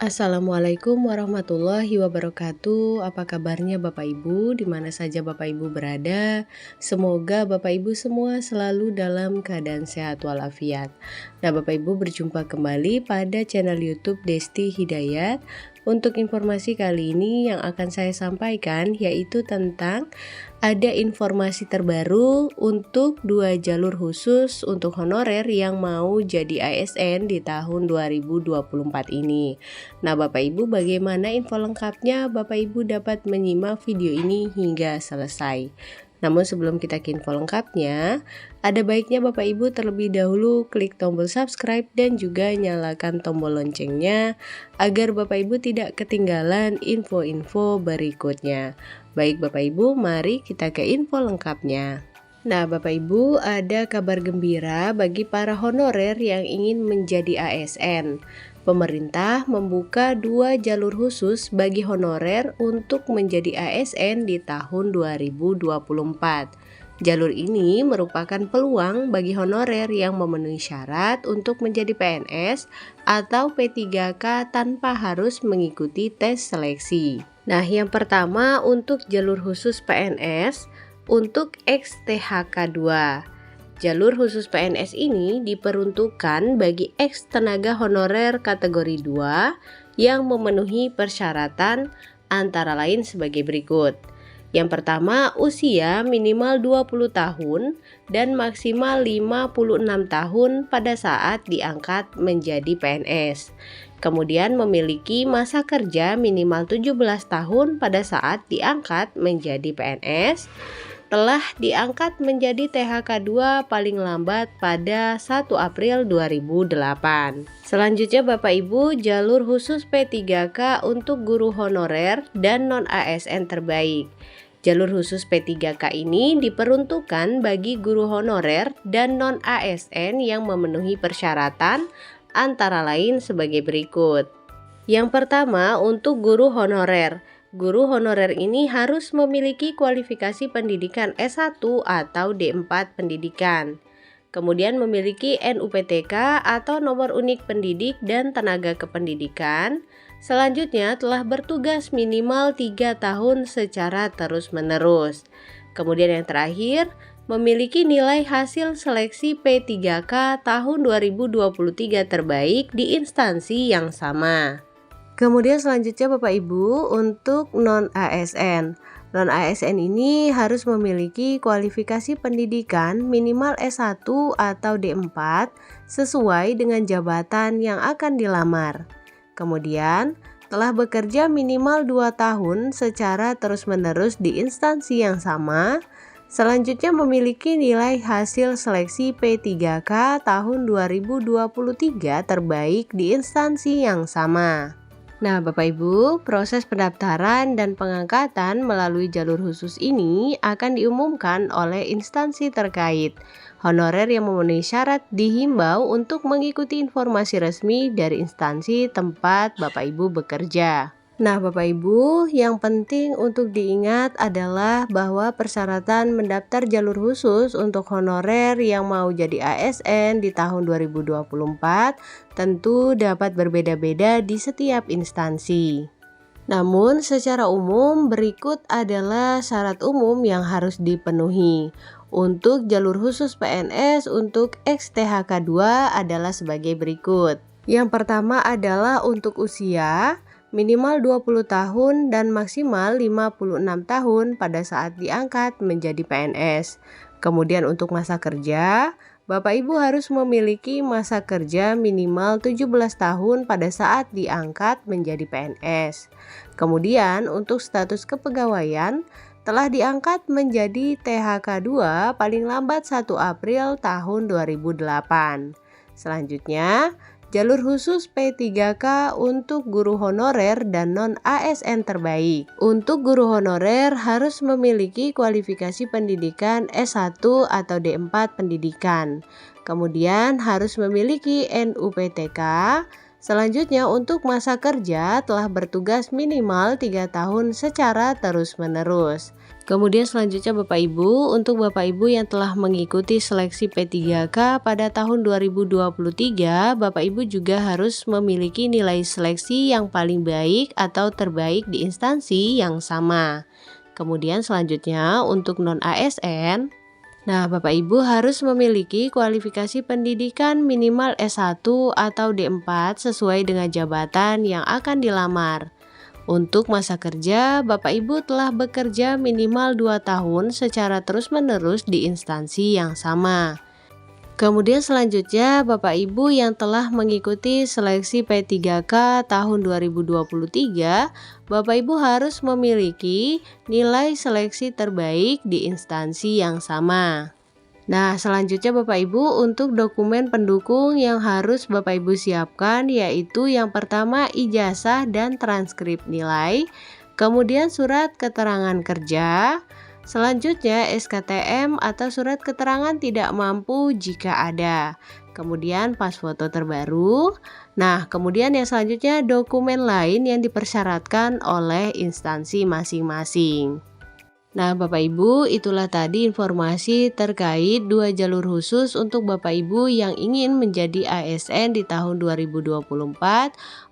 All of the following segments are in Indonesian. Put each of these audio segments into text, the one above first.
Assalamualaikum warahmatullahi wabarakatuh. Apa kabarnya Bapak Ibu, di mana saja Bapak Ibu berada? Semoga Bapak Ibu semua selalu dalam keadaan sehat walafiat. Nah, Bapak Ibu berjumpa kembali pada channel YouTube Desti Hidayat. Untuk informasi kali ini yang akan saya sampaikan yaitu tentang ada informasi terbaru untuk 2 jalur khusus untuk honorer yang mau jadi ASN di tahun 2024 ini. Nah, Bapak Ibu, bagaimana info lengkapnya? Bapak Ibu dapat menyimak video ini hingga selesai. Namun sebelum kita ke info lengkapnya, ada baiknya Bapak Ibu terlebih dahulu klik tombol subscribe dan juga nyalakan tombol loncengnya agar Bapak Ibu tidak ketinggalan info-info berikutnya. Baik Bapak Ibu, mari kita ke info lengkapnya. Nah, Bapak Ibu, ada kabar gembira bagi para honorer yang ingin menjadi ASN. Pemerintah membuka 2 jalur khusus bagi honorer untuk menjadi ASN di tahun 2024. Jalur ini merupakan peluang bagi honorer yang memenuhi syarat untuk menjadi PNS atau P3K tanpa harus mengikuti tes seleksi. Nah, yang pertama untuk jalur khusus PNS untuk ex-THK 2. Jalur khusus PNS ini diperuntukkan bagi ex tenaga honorer kategori 2 yang memenuhi persyaratan antara lain sebagai berikut. Yang pertama, usia minimal 20 tahun dan maksimal 56 tahun pada saat diangkat menjadi PNS. Kemudian memiliki masa kerja minimal 17 tahun pada saat diangkat menjadi PNS. Telah diangkat menjadi THK 2 paling lambat pada 1 April 2008. Selanjutnya Bapak Ibu, jalur khusus P3K untuk guru honorer dan non-ASN terbaik. Jalur khusus P3K ini diperuntukkan bagi guru honorer dan non-ASN yang memenuhi persyaratan antara lain sebagai berikut. Yang pertama untuk guru honorer. Guru honorer ini harus memiliki kualifikasi pendidikan S1 atau D4 pendidikan. Kemudian memiliki NUPTK atau nomor unik pendidik dan tenaga kependidikan. Selanjutnya telah bertugas minimal 3 tahun secara terus-menerus. Kemudian yang terakhir, memiliki nilai hasil seleksi P3K tahun 2023 terbaik di instansi yang sama. Kemudian selanjutnya Bapak Ibu untuk non-ASN. Non-ASN ini harus memiliki kualifikasi pendidikan minimal S1 atau D4 sesuai dengan jabatan yang akan dilamar. Kemudian telah bekerja minimal 2 tahun secara terus-menerus di instansi yang sama. Selanjutnya memiliki nilai hasil seleksi P3K tahun 2023 terbaik di instansi yang sama. Nah, Bapak Ibu, proses pendaftaran dan pengangkatan melalui jalur khusus ini akan diumumkan oleh instansi terkait. Honorer yang memenuhi syarat dihimbau untuk mengikuti informasi resmi dari instansi tempat Bapak Ibu bekerja. Nah, Bapak Ibu, yang penting untuk diingat adalah bahwa persyaratan mendaftar jalur khusus untuk honorer yang mau jadi ASN di tahun 2024 tentu dapat berbeda-beda di setiap instansi. Namun, secara umum berikut adalah syarat umum yang harus dipenuhi. Untuk jalur khusus PNS untuk ex-THK 2 adalah sebagai berikut. Yang pertama adalah untuk usia minimal 20 tahun dan maksimal 56 tahun pada saat diangkat menjadi PNS. Kemudian untuk masa kerja, Bapak Ibu harus memiliki masa kerja minimal 17 tahun pada saat diangkat menjadi PNS. Kemudian untuk status kepegawaian, telah diangkat menjadi THK 2 paling lambat 1 April tahun 2008. Selanjutnya, jalur khusus P3K untuk guru honorer dan non-ASN terbaik. Untuk guru honorer harus memiliki kualifikasi pendidikan S1 atau D4 pendidikan. Kemudian harus memiliki NUPTK. Selanjutnya untuk masa kerja telah bertugas minimal 3 tahun secara terus-menerus. Kemudian selanjutnya Bapak Ibu, untuk Bapak Ibu yang telah mengikuti seleksi P3K pada tahun 2023, Bapak Ibu juga harus memiliki nilai seleksi yang paling baik atau terbaik di instansi yang sama. Kemudian selanjutnya untuk non-ASN, nah Bapak Ibu harus memiliki kualifikasi pendidikan minimal S1 atau D4 sesuai dengan jabatan yang akan dilamar. Untuk masa kerja, Bapak Ibu telah bekerja minimal 2 tahun secara terus-menerus di instansi yang sama. Kemudian selanjutnya Bapak Ibu yang telah mengikuti seleksi P3K tahun 2023, Bapak Ibu harus memiliki nilai seleksi terbaik di instansi yang sama. Nah, selanjutnya Bapak Ibu untuk dokumen pendukung yang harus Bapak Ibu siapkan yaitu yang pertama ijazah dan transkrip nilai, kemudian surat keterangan kerja, selanjutnya SKTM atau surat keterangan tidak mampu jika ada, kemudian pas foto terbaru. Nah, kemudian yang selanjutnya dokumen lain yang dipersyaratkan oleh instansi masing-masing. Nah Bapak Ibu, itulah tadi informasi terkait 2 jalur khusus untuk Bapak Ibu yang ingin menjadi ASN di tahun 2024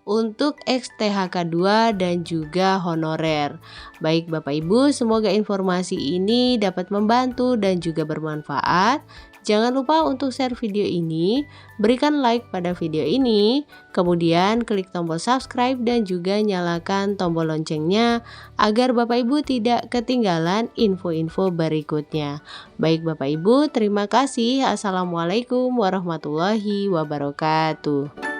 untuk XTHK 2 dan juga honorer. Baik Bapak Ibu, semoga informasi ini dapat membantu dan juga bermanfaat. Jangan lupa untuk share video ini, berikan like pada video ini, kemudian klik tombol subscribe dan juga nyalakan tombol loncengnya agar Bapak Ibu tidak ketinggalan info-info berikutnya. Baik Bapak Ibu, terima kasih. Assalamualaikum warahmatullahi wabarakatuh.